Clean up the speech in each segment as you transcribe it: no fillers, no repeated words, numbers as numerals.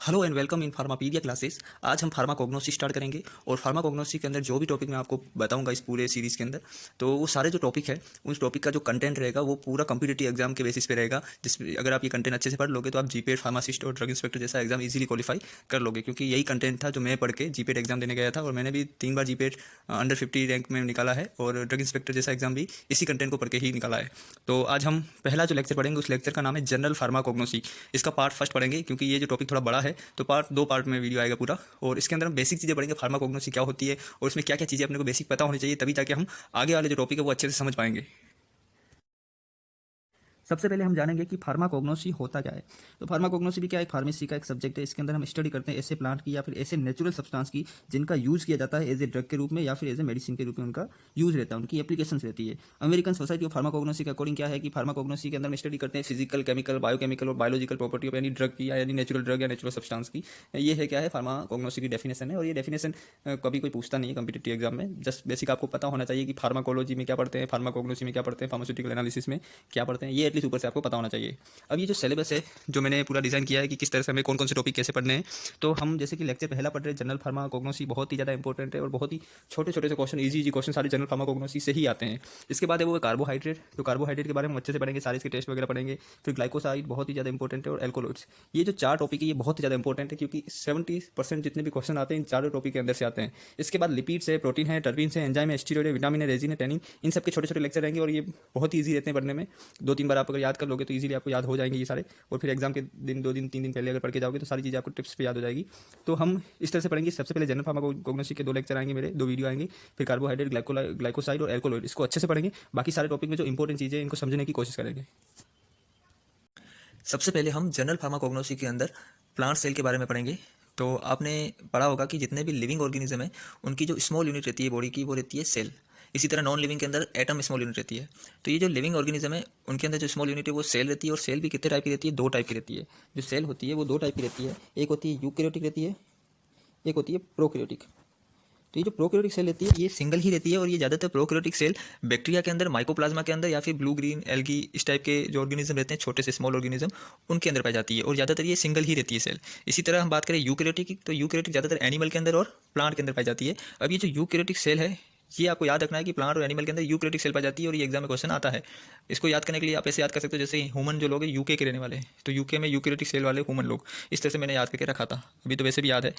Hello and welcome in Pharmapedia classes. आज हम pharmacognosy start करेंगे और फार्माकोग्नोसी के अंदर जो भी टॉपिक मैं आपको बताऊंगा इस पूरे सीरीज़ के अंदर, तो वो सारे जो टॉपिक है उस टॉपिक का जो कंटेंट रहेगा वो पूरा कॉम्पिटिटिव एग्जाम के बेसिस पे रहेगा। जिसमें अगर आप ये कंटेंट अच्छे से पढ़ लोगे तो आप जीपीएड फार्मासिस्ट और ड्रग इंस्पेक्टर जैसा एग्जाम इजीली क्वालिफाई कर लोगे, क्योंकि यही कंटेंट था जो मैं पढ़ के जीपीएड एग्जाम देने गया था और मैंने भी 3 बार जीपीएड अंडर 50 रैंक में निकाला है और ड्रग इंस्पेक्टर जैसा एग्जाम भी इसी कंटेंट को पढ़ के ही निकाला है। तो आज हम पहला जो लेक्चर पढ़ेंगे उस लेक्चर का नाम है जनरल फार्माकोग्नोसी। इसका पार्ट फर्स्ट पढ़ेंगे क्योंकि ये जो टॉपिक थोड़ा बड़ा है, तो दो पार्ट में वीडियो आएगा पूरा। और इसके अंदर हम बेसिक चीज़ें पढ़ेंगे, फार्माकोग्नोसी क्या होती है और इसमें क्या क्या चीज़ें अपने को बेसिक पता होनी चाहिए, तभी जाके हम आगे वाले जो टॉपिक है वो अच्छे से समझ पाएंगे। सबसे पहले हम जानेंगे कि फार्माकोग्नोसी होता क्या है। तो फार्माकोग्नोसी भी क्या है, फार्मेसी का एक सब्जेक्ट है। इसके अंदर हम स्टडी करते हैं ऐसे प्लांट की या फिर ऐसे नेचुरल सब्सटेंस की जिनका यूज़ किया जाता है एज ए ड्रग के रूप में या फिर एज ए मेडिसिन के रूप में उनका यूज़ रहता है, उनकी एप्लीकेशंस रहती है। अमेरिकन सोसाइटी ऑफ फार्माकोग्नोसी के अकॉर्डिंग क्या है कि फार्माकोग्नोसी के अंदर हम स्टडी करते हैं फिजिकल, केमिकल, बायोकेमिकल और biological property of any drug की या एनी नेचुरल ड्रग या नेचुरल सब्सटेंस की। ये है क्या है, फार्माकोग्नोसी की डेफिनेशन है। और ये डेफिनेशन कभी कोई पूछता नहीं है कॉम्पिटिटिव एग्जाम में। जस्ट बेसिक आपको पता होना चाहिए कि फार्माकोलॉजी में क्या पढ़ते हैं, फार्माकोग्नोसी में क्या पढ़ते हैं, फार्मास्यूटिकल एनालिसिस में क्या पढ़ते हैं, ये एटलीस्ट ऊपर से आपको पता होना चाहिए। अब ये जो सिलेबस है जो मैंने पूरा डिज़ाइन किया है कि किस तरह से हमें कौन कौन से टॉपिक कैसे पढ़ने हैं, तो हम जैसे कि लेक्चर पहला पढ़ रहे हैं जनरल फार्माकोग्नोसी, बहुत ही ज़्यादा इंपॉर्टेंट है और बहुत ही छोटे छोटे से क्वेश्चन, इजी क्वेश्चन सारे जनरल फार्माकोग्नोसी से ही आते हैं। इसके बाद है वो कार्बोहाइड्रेट। तो कार्बोहाइड्रेट के बारे में अच्छे से पढ़ेंगे, सारे इसके टेस्ट वगैरह पढ़ेंगे। फिर ग्लाइकोसाइड बहुत ही ज़्यादा इंपॉर्टेंट है और एल्कोलॉइड्स। ये जो 4 टॉपिक है ये बहुत ही ज़्यादा इंपॉर्टेंट है क्योंकि 70% जितने भी क्वेश्चन आते हैं इन चारों टॉपिक के अंदर से आते हैं। इसके बाद लिपिड्स है, प्रोटीन है, टर्बीन्स है, एंजाइम है, स्टीरॉइड है, विटामिन है, रेजिन है, टैनिन, इन सब के छोटे छोटे लेक्चर रहेंगे और ये बहुत ही ईजी रहते हैं पढ़ने में। 2-3 बार आप अगर याद कर लोगे तो ईजिली आपको याद हो जाएंगे ये सारे। और फिर एग्जाम के दिन 2 दिन 3 दिन पहले अगर पढ़ के जाओगे तो सारी चीज़ें आपको टिप्स पे याद हो जाएगी। तो हम इस तरह से पढ़ेंगे। सबसे पहले जनरल फार्माकोग्नोसी के 2 लेक्चर आएंगे, मेरे 2 वीडियो आएंगे। फिर कार्बोहाइड्रेट, ग्लाइकोसाइड और एल्कोलॉइड, इसको अच्छे से पढ़ेंगे। बाकी सारे टॉपिक में जो इंपॉर्टेंट चीज़ें हैं इनको समझने की कोशिश करेंगे। सबसे पहले हम जनरल फार्माकोग्नोसी के अंदर प्लांट सेल के बारे में पढ़ेंगे। तो आपने पढ़ा होगा कि जितने भी लिविंग ऑर्गेनिज्म है उनकी जो स्मॉल यूनिट रहती है बॉडी की वो रहती है सेल। इसी तरह नॉन लिविंग के अंदर एटम स्मॉल यूनिट रहती है। तो ये जो लिविंग ऑर्गेनिज्म है उनके अंदर जो स्मॉल यूनिट है वो सेल रहती है। और सेल भी कितने टाइप की रहती है, 2 टाइप की रहती है। जो सेल होती है वो 2 टाइप की रहती है, एक होती है यूकैरियोटिक रहती है, एक होती है प्रोकैरियोटिक। तो ये जो प्रोकैरियोटिक सेल रहती है ये सिंगल ही रहती है और ये ज़्यादातर प्रोकैरियोटिक सेल बैक्टीरिया के अंदर, माइकोप्लाज्मा के अंदर या फिर ब्लू ग्रीन एल्गी इस टाइप के जो ऑर्गेनिज्म रहते हैं, छोटे से स्मॉल ऑर्गेनिज्म, उनके अंदर पाई जाती है और ज़्यादातर ये सिंगल ही रहती है सेल। इसी तरह हम बात करें यूकैरियोटिक की, तो यूकैरियोटिक ज़्यादातर एनिमल के अंदर और प्लांट के अंदर पाई जाती है। अब ये जो यूकैरियोटिक सेल है ये आपको याद रखना है कि प्लांट और एनिमल के अंदर यूकैरियोटिक सेल पाई जाती है और ये एग्जाम में क्वेश्चन आता है। इसको याद करने के लिए आप ऐसे याद कर सकते हो जैसे ह्यूमन जो लोग हैं यूके के रहने वाले हैं, तो यूके में यूकैरियोटिक सेल वाले ह्यूमन लोग, इस तरह से मैंने याद करके रखा था, अभी तो वैसे भी याद है।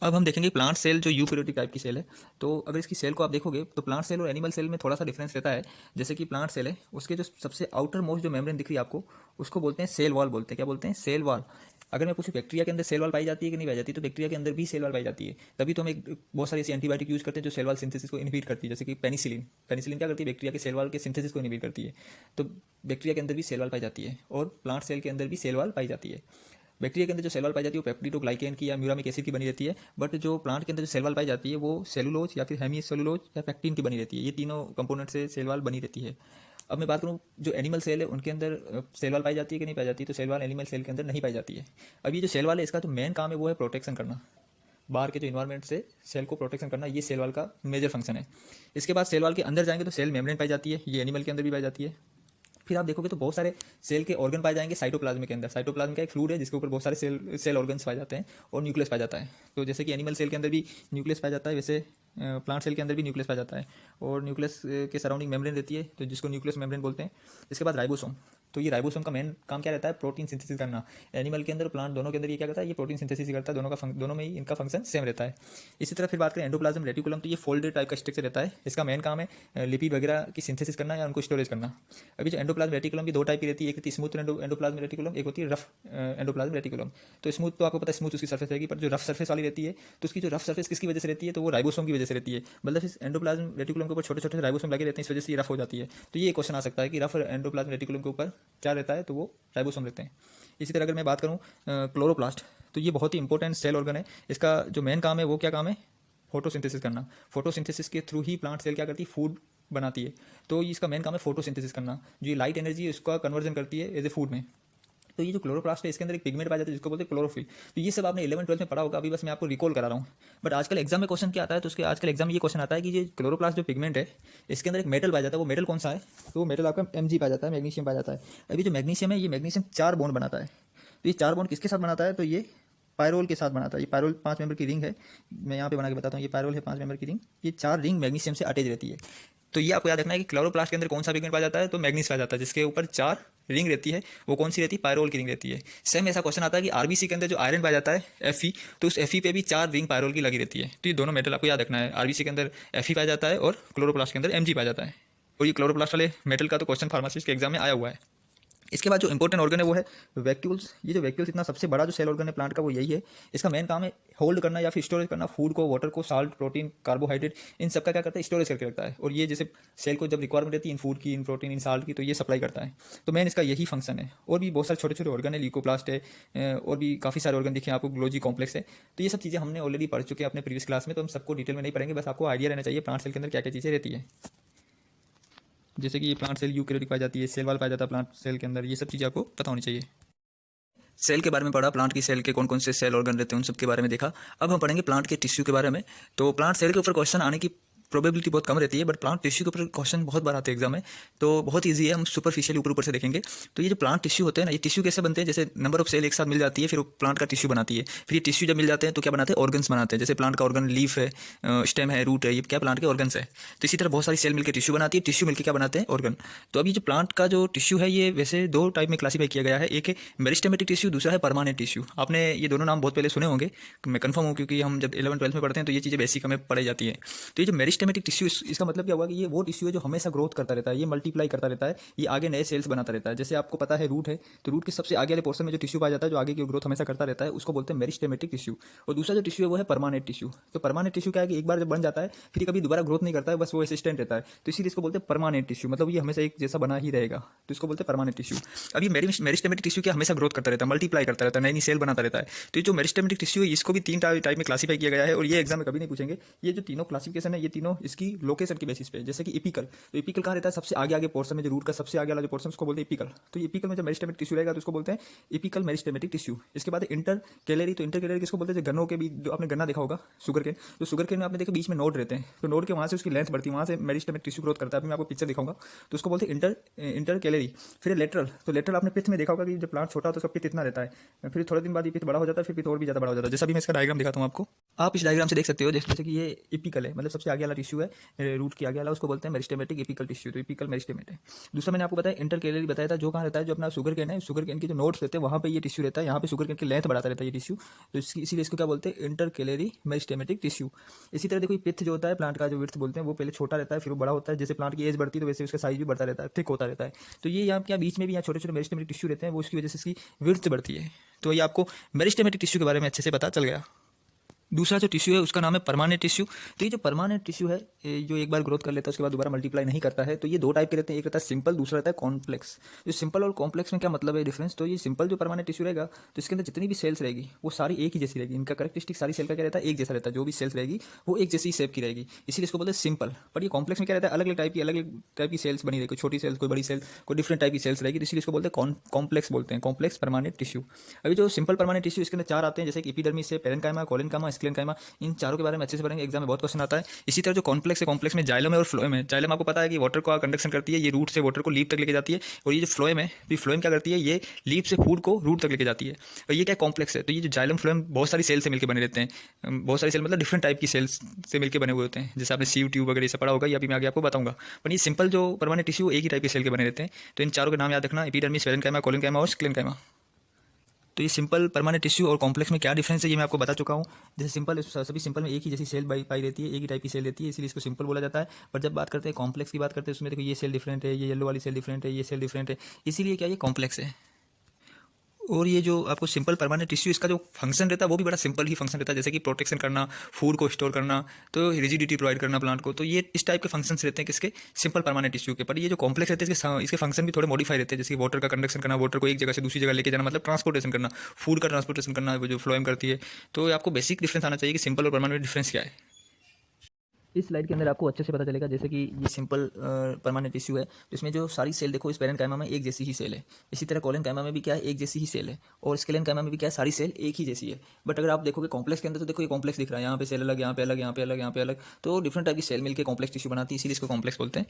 अब हम देखेंगे प्लांट सेल जो यूकैरियोटिक टाइप की सेल है। तो अगर इसकी सेल को आप देखोगे तो प्लांट सेल और एनिमल सेल में थोड़ा सा डिफरेंस रहता है। जैसे कि प्लांट सेल है उसके जो सबसे आउटर मोस्ट जो मेम्ब्रेन दिख रही है आपको, उसको बोलते हैं सेल वॉल बोलते हैं। क्या बोलते हैं? Cell wall. अगर मैं पूछूं बैक्टीरिया के अंदर सेल वॉल पाई जाती है कि नहीं पाई जाती, तो बैक्टीरिया के अंदर भी सेल वॉल पाई जाती है। तभी तो हम एक बहुत सारी ऐसी एंटीबायोटिक यूज करते हैं जो सेल वॉल सिंथेसिस को इनहिबिट करती है, जैसे कि पेनिसिलिन। पेनिसिलिन क्या करती है? बैक्टीरिया के सेल वॉल के सिंथेसिस को इनहिबिट करती है। तो बैक्टीरिया के अंदर भी सेल वॉल पाई जाती है और प्लांट सेल के अंदर भी सेल वॉल पाई जाती है। बैक्टीरिया के अंदर जो सेल वॉल पाई जाती है वो पेप्टिडोग्लाइकेन की या म्यूरामिक एसिड की बनी रहती है। बट जो प्लांट के अंदर जो सेल वॉल पाई जाती है वो सेलुलोज या फिर हेमी सेलुलोज या पैक्टिन की बनी रहती है। ये तीनों कंपोनेंट से सेल वॉल बनी रहती है। अब मैं बात करूँ जो एनिमल सेल है उनके अंदर सेल वॉल पाई जाती है कि नहीं पाई जाती, तो सेल वॉल एनिमल सेल के अंदर नहीं पाई जाती है। अब ये जो सेल वॉल है इसका जो मेन काम है वो है प्रोटेक्शन करना, बाहर के जो इन्वायरमेंट से सेल को प्रोटेक्शन करना, ये सेल वॉल का मेजर फंक्शन है। इसके बाद सेल वॉल के अंदर जाएंगे तो सेल मेम्ब्रेन पाई जाती है, ये एनिमल के अंदर भी पाई जाती है। फिर आप देखोगे तो बहुत सारे सेल के ऑर्गन पाए जाएंगे साइटोप्लाज्म के अंदर। साइटोप्लाज्म का एक फ्लूइड है जिसके ऊपर बहुत सारे सेल ऑर्गन्स पाए जाते हैं और न्यूक्लियस पाया जाता है। तो जैसे कि एनिमल सेल के अंदर भी न्यूक्लियस पाया जाता है, वैसे प्लांट सेल के अंदर भी न्यूक्लियस पाया जाता है और न्यूक्लियस के सराउंडिंग मेम्ब्रेन रहती है, तो जिसको न्यूक्लियस मेम्ब्रेन बोलते हैं। इसके बाद राइबोसोम। तो ये राइबोसोम का मेन काम क्या रहता है? प्रोटीन सिंथेसिस करना। एनिमल के अंदर, प्लांट दोनों के अंदर ये क्या करता है? ये प्रोटीन सिंथेसिस ही करता है। दोनों में ही इनका फंक्शन सेम रहता है। इसी तरह फिर बात करें एंडोप्लाज्म रेटिकुलम, तो ये फोल्डेड टाइप का स्ट्रक्चर रहता है। इसका मेन काम है लिपिड वगैरह की सिंथेसिस करना या उनको स्टोरेज करना। अभी जो एंडोप्लाज्म रेटिकुलम की 2 टाइप की रहती है, एक होती है स्मूथ एंडोप्लाज्म रेटिकुलम, एक होती है रफ एंडोप्लाज्म रेटिकुलम। तो स्मूथ तो आपको पता है स्मूथ उसकी सर्फेस रहेगी, पर जो रफ सर्फेस वाली रहती है तो उसकी जो रफ सर्फेस किसकी वजह से रहती है? तो वो राइबोसोम की वजह से रहती है। मतलब इस एंडोप्लाज्म रेटिकुलम के ऊपर छोटे छोटे राइबोसोम लगे रहते हैं, इस वजह से ये रफ हो जाती है। तो ये क्वेश्चन आ सकता है कि रफ एंडोप्लाज्म रेटिकुलम के ऊपर क्या रहता है, तो वो राइबोसोम रहते हैं। इसी तरह अगर मैं बात करूँ क्लोरोप्लास्ट, तो ये बहुत ही इंपॉर्टेंट सेल ऑर्गन है। इसका जो मेन काम है वो क्या काम है? फोटोसिंथेसिस करना। फोटोसिंथेसिस के थ्रू ही प्लांट सेल क्या करती है? फूड बनाती है। तो इसका मेन काम है फोटोसिंथेसिस करना, जो ये लाइट एनर्जी है उसका कन्वर्जन करती है एज ए फूड में। तो ये जो क्लोरोप्लास्ट है इसके अंदर एक पिगमेंट पाया जाता है जिसको बोलते हैं क्लोरोफिल। तो ये सब आपने 11-12 में पढ़ा होगा, अभी बस मैं आपको रिकॉल करा रहा हूँ। बट आजकल एग्जाम में क्वेश्चन क्या आता है, तो उसके आजकल एग्जाम में ये क्वेश्चन आता है कि ये क्लोरोप्लास्ट जो पिगमेंट है इसके अंदर एक मेटल पाया जाता है। वो मेटल कौन सा है? तो वो मेटल आपका Mg पाया जाता है, मैग्नीशियम पाया जाता है। अभी जो मैग्नीशियम है ये मैग्नीशियम 4 बॉन्ड बनाता है। तो ये 4 बॉन्ड किसके साथ बनाता है? तो ये पायरोल के साथ बना था। ये पायरोल 5 मेंबर की रिंग है, मैं यहाँ पे बना के बताता हूँ। ये पायरोल है 5 मेंबर की रिंग, ये 4 रिंग मैग्नीशियम से अटैच रहती है। तो ये आपको याद रखना है कि क्लोरोप्लास्ट के अंदर कौन सा पिगमेंट पाया जाता है, तो मैग्नीज पाया जाता है, जिसके ऊपर 4 रिंग रहती है, वो कौन सी रहती है, पायरोल की रिंग रहती है। सेम ऐसा क्वेश्चन आता है कि आरबीसी के अंदर जो आयरन पाया जाता है Fe, तो उस Fe पे भी 4 रिंग पायरोल की लगी रहती है। तो ये दोनों मेटल आपको याद रखना है, आरबीसी के अंदर Fe पाया जाता है और क्लोरोप्लास्ट के अंदर Mg पाया जाता है। और ये क्लोरोप्लास्ट वाले मेटल का तो क्वेश्चन फार्मासिस्ट के एग्जाम में आया हुआ है। इसके बाद जो इंपॉर्टेंट ऑर्गन है वो है वैक्यूल्स। ये जो वैक्यूल्स इतना सबसे बड़ा जो सेल ऑर्गन है प्लांट का वो यही है। इसका मेन काम है होल्ड करना या फिर स्टोरेज करना फूड को, वाटर को, साल्ट, प्रोटीन, कार्बोहाइड्रेट, इन सब का क्या करता है, स्टोरेज करके रखता है। और ये जैसे सेल को जब रिक्वायरमेंट रहती है इन फूड की, इन प्रोटीन, इन साल्ट की, तो ये सप्लाई करता है। तो मेन इसका यही फंक्शन है। और भी बहुत सारे छोटे छोटे ऑर्गन है, ल्यूकोप्लास्ट है, और भी काफ़ी सारे ऑर्गन दिखे आपको, ग्लोजी कॉम्प्लेक्स है। तो ये सब चीज़ें हमने ऑलरेडी पढ़ चुके हैं अपने प्रीवियस क्लास में, तो हम सबको डिटेल में नहीं पढ़ेंगे, बस आपको आइडिया रहना चाहिए प्लांट सेल के अंदर क्या क्या चीज़ें रहती है। जैसे कि ये प्लांट सेल यूकैरियोटिक पाई जाती है, सेल वाल पाया जाता है प्लांट सेल के अंदर, ये सब चीज़ें आपको पता होनी चाहिए। सेल के बारे में पढ़ा, प्लांट की सेल के कौन कौन से सेल ऑर्गन रहते हैं उन सब के बारे में देखा। अब हम पढ़ेंगे प्लांट के टिश्यू के बारे में। तो प्लांट सेल के ऊपर क्वेश्चन आने की प्रोबेबिलिटी बहुत कम रहती है, बट प्लांट टिश्यू के ऊपर क्वेश्चन बहुत बार आते हैं एग्जाम में, तो बहुत ईजी है, हम सुपरफिशियल ऊपर ऊपर से देखेंगे। तो ये जो प्लांट टिश्यू होते हैं ना, ये टिश्यू कैसे बनते हैं, जैसे नंबर ऑफ सेल एक साथ मिल जाती है, फिर वो प्लांट का टिश्यू बनाती है। फिर ये टिश्यू जब मिल जाते हैं तो क्या बनाते हैं, ऑर्गन्स बनाते हैं। जैसे प्लांट का ऑर्गन लीफ है, स्टेम है, रूट है, ये क्या प्लांट के ऑर्गन्स है। तो इसी तरह बहुत सारी सेल मिलकर टिश्यू बनाती है, टिश्यू मिलकर क्या बनाते हैं, ऑर्गन। तो अभी जो प्लांट का जो टिश्यू है ये वैसे 2 टाइप में क्लासीफाई किया गया है, एक है मेरिस्टेमेटिक टिश्यू, दूसरा है परमानेंट टिश्यू। आपने ये दोनों नाम बहुत पहले सुने होंगे, मैं कंफर्म हूँ, क्योंकि हम जब 11th-12th में पढ़ते हैं तो ये चीज़ें बेसिक हमें पढ़ाई जाती है। तो ये जो मेरिस्टेमेटिक टिश्यू, इसका मतलब क्या हुआ कि ये वो टिश्यू है जो हमेशा ग्रोथ करता रहता है, ये मल्टीप्लाई करता रहता है, ये आगे नए सेल्स बनाता रहता है। जैसे आपको पता है रूट है, तो रूट के सबसे आगे वाले पोर्शन में जो टिश्यू पाया जाता है, जो आगे की ग्रोथ हमेशा करता रहता है, उसको बोलते हैं मेरिस्टेमेटिक टिश्यू। और दूसरा जो टिश्यू है वो है परमानेंट टिश्यू। तो परमानेंट टिश्यू क्या है कि एक बार जब बन जाता है फिर कभी दोबारा ग्रोथ नहीं करता है, बस वो असिस्टेंट रहता है, तो इसीलिए इसको बोलते हैं परमानेंट टिश्यू, मतलब ये हमेशा एक जैसा बना ही रहेगा, तो इसको बोलते हैं परमानेंट टिश्यू। अब ये मेरिस्टेमेटिक टिश्यू क्या हमेशा ग्रोथ करता रहता है, मल्टीप्लाई करता रहता है, नई नई सेल बनाता रहता है। तो ये जो मेरिस्टेमेटिक टिश्यू है इसको भी 3 टाइप में क्लासीफाई किया गया है, और ये एग्जाम में कभी नहीं पूछेंगे। ये जो तीनों क्लासिफिकेशन है ये तीनों इसकी लोकेशन की बेसिस पे, जैसे कि एपिकल, तो एपिकल कहाँ रहता है, सबसे आगे पोर्शन में, जो रूट का सबसे आगे वाला जो पोर्शन उसको बोलते हैं एपिकल। तो एपिकल में जब मेरिस्टेमेटिक टिश्यू रहेगा तो उसको बोलते हैं एपिकल मेरिस्टेमेटिक टिश्यू। इसके बाद इंटर कैलरी, तो इंटर कैलरी किसको बोलते हैं, गन्नों के बीच, जो आपने गन्ना देखा होगा शुगर केन, तो शुगर केन में आपने देखा बीच में नोड रहते हैं, तो नोड के वहाँ से उसकी लेंथ बढ़ती है, वहाँ से मेरिस्टेमेटिक टिश्यू ग्रोथ करता है। अभी मैं आपको पिक्चर दिखाऊंगा, तो उसको बोलते हैं इंटर कैलरी। फिर लेटरल, तो लेटरल आपने पिथ में देखा होगा कि जब प्लांट छोटा होता है तो उसका पिथ इतना रहता है, फिर थोड़े दिन बाद ये पिथ बड़ा हो जाता है, फिर पिथ और भी ज़्यादा बड़ा हो जाता है। जैसा भी मैं इसका डायग्राम दिखाता हूँ आपको, आप इस डायग्राम से देख सकते हो, जैसे कि ये एपिकल है, मतलब सबसे आगे वाला टिश्यू है, रूट के आगे वाला, उसको बोलते हैं मेरिस्टेमेटिक एपिकल टिश्यू, तो एपिकल मेरिस्टेमेट है। दूसरा मैंने आपको बताया इंटर कैलरी बताया था, जो कहाँ रहता है, जो अपना शुगर केन है, शुगर केन के जो नोड्स रहते हैं वहाँ पे ये टिश्यू रहता है, यहाँ पे शुगर केन की लेंथ बढ़ाता रहता है ये टिश्यू, तो इसीलिए इसको क्या बोलते हैं, इंटर कैलरी मेरिस्टेमेटिक टिश्यू। इसी तरह देखो पिथ जो होता है प्लांट का, जो विड्थ बोलते हैं, वो पहले छोटा रहता है फिर वो बड़ा होता है, जैसे प्लांट की एज बढ़ती है तो वैसे उसका साइज भी बढ़ता रहता है, थिक होता रहता है। तो ये यहाँ क्या बीच में भी यहाँ छोटे छोटे मेरिस्टेमेटिक टिश्यू रहते हैं, वो उसकी वजह से इसकी विड्थ बढ़ती है। तो ये आपको मेरिस्टेमेटिक टिश्यू के बारे में अच्छे से पता चल गया। दूसरा जो टिश्यू है उसका नाम है परमानेंट टिश्यू। तो ये जो परमानेंट टिश्यू है, ये जो एक बार ग्रोथ कर लेता है उसके बाद दोबारा मल्टीप्लाई नहीं करता है, तो ये 2 टाइप के रहते हैं, एक रहता है सिंपल, दूसरा रहता है कॉम्प्लेक्स। जो सिंपल और कॉम्प्लेक्स में क्या मतलब है डिफरेंस, तो ये सिंपल जो परमानेंट टिश्यू रहेगा तो इसके अंदर जितनी भी सेल्स रहेगी वो सारी एक ही जैसी रहेगी, इनका करेक्टरिस्टिक सारी सेल का क्या रहता है, एक जैसा रहता है, जो भी सेल्स रहेगी वो एक जैसी शेप की रहेगी, इसीलिए इसको बोलते हैं सिंपल। पर ये कॉम्प्लेक्स में क्या रहता है, अलग अलग टाइप की सेल्स बनी रहेगी, कोई छोटी सेल्स, कोई बड़ी सेल, कोई डिफरेंट टाइप की सेल्स रहेगी, इसलिए इसको बोलते हैं कॉम्प्लेक्स, बोलते हैं कॉम्प्लेक्स परमानेंट टिश्यू। अभी जो सिंपल परमानेंट टिश्यू इसके अंदर 4 आते हैं, जैसे कि एपिडर्मिस है, पेरेन्काइमा, कोलेनकाइमा, स्क्लेरेन्काइमा, इन चारों के बारे में अच्छे से पढ़ेंगे, एग्जाम में बहुत क्वेश्चन आता है। इसी तरह जो कॉम्प्लेक्स है, कॉम्प्लेक्स में जाइलम है और फ्लोएम है। जाइलम आपको पता है कि वाटर का कंडक्शन करती है, ये रूट से वाटर को लीफ तक लेके जाती है, और ये जो फ्लोएम है, तो फ्लोएम क्या करती है, ये लीफ से फूड को रूट तक लेके जाती है, और ये क्या कॉम्प्लेक्स है। तो ये जो जाइलम फ्लोएम बहुत सारी सेल से मिलकर बने रहते हैं, बहुत सारी सेल मतलब डिफरेंट टाइप की सेल्स से मिलकर बने हुए होते हैं, जैसे आपने सीव ट्यूब वगैरह से पढ़ा होगा, या अभी मैं आगे आपको बताऊंगा। पर ये सिंपल जो परमानेंट टिश्यू एक ही टाइप के सेल के बने रहते हैं। तो इन चारों के नाम याद रखना, एपिडर्मिस, पेरेन्काइमा, कोलेनकाइमा और स्क्लेरेन्काइमा। तो ये सिंपल परमानेंट टिश्यू और कॉम्प्लेक्स में क्या डिफरेंस है ये मैं आपको बता चुका हूँ। जैसे सिंपल, सभी सिंपल में एक ही जैसी सेल पाई रहती है, एक ही टाइप की सेल रहती है, इसलिए इसको सिंपल बोला जाता है। पर जब बात करते हैं कॉम्प्लेक्स की बात करते हैं, उसमें देखो ये सेल डिफरेंट है, ये येलो वाली सेल डिफरेंट है, ये सेल डिफरेंट है, इसीलिए क्या ये कॉम्प्लेक्स है। और ये जो आपको सिंपल परमानेंट टिश्यू, इसका जो फंक्शन रहता है वो भी बड़ा सिंपल ही फंक्शन रहता है, जैसे कि प्रोटेक्शन करना, फूड को स्टोर करना, तो रिजिडिटी प्रोवाइड करना प्लांट को, तो ये इस टाइप के फंक्शंस रहते हैं किसके, सिंपल परमानेंट टिश्यू के। पर ये जो कॉम्प्लेक्स रहते हैं इसके फंक्शन भी थोड़े मॉडिफाई रहते हैं, जैसे कि वाटर का कंडक्शन करना, वाटर को एक जगह से दूसरी जगह लेके जाना, मतलब ट्रांसपोर्टेशन करना, फूड का ट्रांसपोर्टेशन करना, वो जो फ्लोएम करती है। तो आपको बेसिक डिफरेंस आना चाहिए कि सिंपल और परमानेंट डिफरेंस क्या है। इस स्लाइड के अंदर आपको अच्छे से पता चलेगा, जैसे कि ये सिंपल परमानेंट टिश्यू है, तो इसमें जो सारी सेल देखो, इस पेरेन्काइमा में एक जैसी ही सेल है, इसी तरह कोलेनकाइमा में भी क्या है, एक जैसी ही सेल है, और स्क्लेरेन्काइमा में भी क्या है, सारी सेल एक ही जैसी है। बट अगर आप देखोगे कॉम्प्लेक्स के अंदर, तो देखो ये कॉम्प्लेक्स दिख रहा है, यहाँ पे सेल अलग, यहाँ पे अलग, यहाँ पे अलग, यहाँ पे अलग, तो डिफरेंट टाइप की सेल मिलकर कॉम्प्लेक्स टिश्यू बनाती है, इसीलिए इसको कॉम्प्लेक्स बोलते हैं।